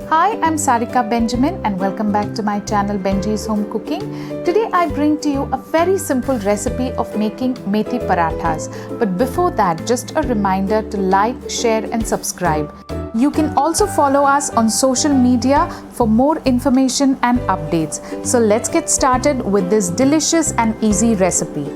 Hi, I'm Sarika Benjamin and welcome back to my channel Benji's Home Cooking. Today I bring to you a very simple recipe of making Methi Parathas. But before that, just a reminder to like, share and subscribe. You can also follow us on social media for more information and updates. So let's get started with this delicious and easy recipe.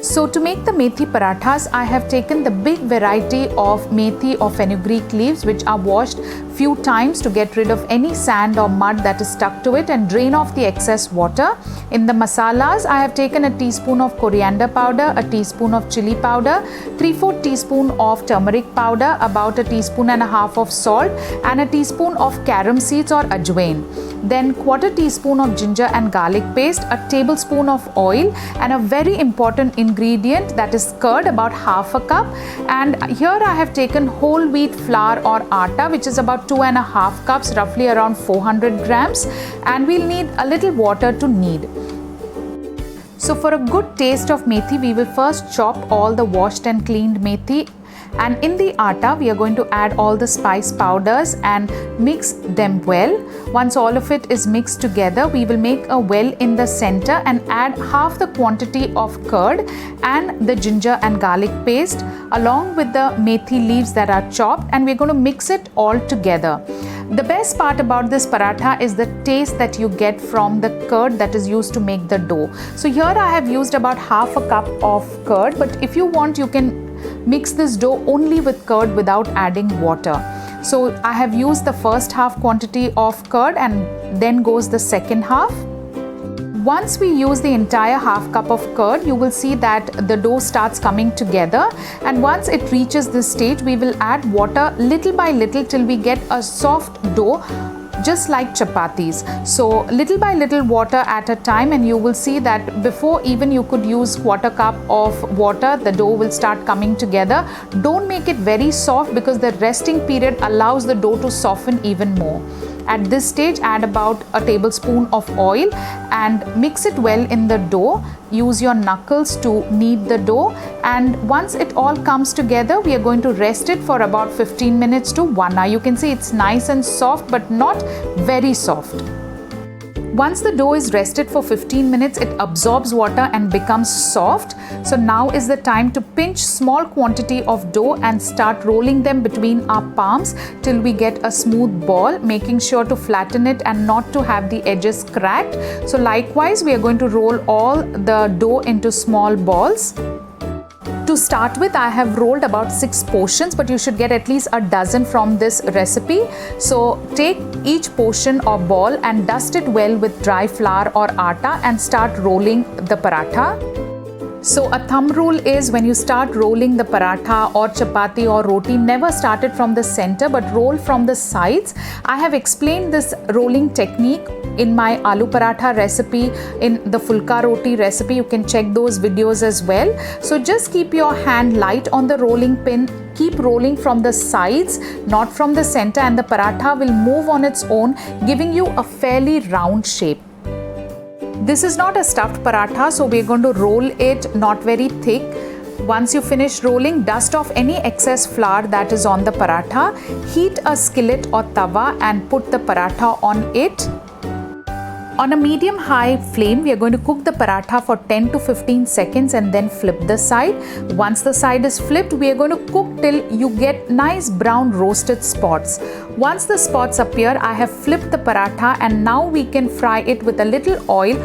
So to make the Methi Parathas, I have taken the big variety of Methi or fenugreek leaves which are washed few times to get rid of any sand or mud that is stuck to it and drain off the excess water. In the masalas, I have taken a teaspoon of coriander powder, a teaspoon of chilli powder, 3/4 teaspoon of turmeric powder, about a teaspoon and a half of salt and a teaspoon of carom seeds or Ajwain. Then 1/4 teaspoon of ginger and garlic paste, a tablespoon of oil and a very important ingredient that is curd, about half a cup. And here I have taken whole wheat flour or atta, which is about 2.5 cups, roughly around 400 grams, and we'll need a little water to knead. So for a good taste of methi, we will first chop all the washed and cleaned methi, and in the atta we are going to add all the spice powders and mix them well. Once all of it is mixed together, we will make a well in the center and add half the quantity of curd and the ginger and garlic paste along with the methi leaves that are chopped, and we're going to mix it all together. The best part about this paratha is the taste that you get from the curd that is used to make the dough. So here I have used about half a cup of curd, but if you want, you can mix this dough only with curd without adding water. So I have used the first half quantity of curd and then goes the second half. Once we use the entire half cup of curd, you will see that the dough starts coming together, and once it reaches this stage, we will add water little by little till we get a soft dough just like chapatis. So little by little water at a time, and you will see that before even you could use 1/4 cup of water, the dough will start coming together. Don't make it very soft because the resting period allows the dough to soften even more. At this stage, add about a tablespoon of oil and mix it well in the dough. Use your knuckles to knead the dough, and once it all comes together, we are going to rest it for about 15 minutes to 1 hour. You can see it's nice and soft but not very soft. Once the dough is rested for 15 minutes, it absorbs water and becomes soft. So now is the time to pinch small quantity of dough and start rolling them between our palms till we get a smooth ball, making sure to flatten it and not to have the edges cracked. So likewise, we are going to roll all the dough into small balls. To start with, I have rolled about 6 portions, but you should get at least a dozen from this recipe. So take each portion or ball and dust it well with dry flour or atta and start rolling the paratha. So a thumb rule is, when you start rolling the paratha or chapati or roti, never start it from the center but roll from the sides. I have explained this rolling technique in my aloo paratha recipe, in the fulka roti recipe. You can check those videos as well. So just keep your hand light on the rolling pin. Keep rolling from the sides, not from the center, and the paratha will move on its own, giving you a fairly round shape. This is not a stuffed paratha, so we're going to roll it not very thick. Once you finish rolling, dust off any excess flour that is on the paratha. Heat a skillet or tawa and put the paratha on it. On a medium-high flame, we are going to cook the paratha for 10 to 15 seconds and then flip the side. Once the side is flipped, we are going to cook till you get nice brown roasted spots. Once the spots appear, I have flipped the paratha, and now we can fry it with a little oil,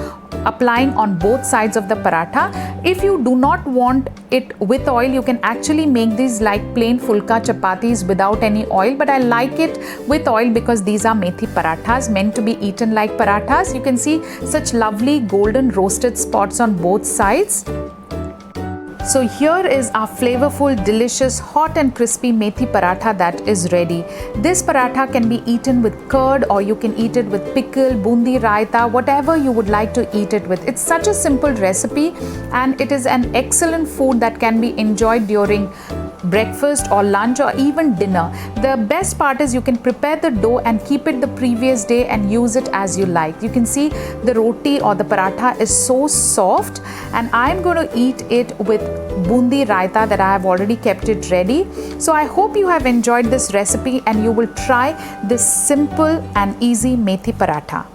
applying on both sides of the paratha. If you do not want it with oil, you can actually make these like plain fulka chapatis without any oil, but I like it with oil because these are methi parathas meant to be eaten like parathas. You can see such lovely golden roasted spots on both sides. So here is our flavorful, delicious, hot and crispy methi paratha that is ready. This paratha can be eaten with curd, or you can eat it with pickle, bundi, raita, whatever you would like to eat it with. It's such a simple recipe, and it is an excellent food that can be enjoyed during breakfast or lunch or even dinner. The best part is you can prepare the dough and keep it the previous day and use it as you like. You can see the roti or the paratha is so soft, and I'm going to eat it with bundi raita that I have already kept it ready. So I hope you have enjoyed this recipe and you will try this simple and easy methi paratha.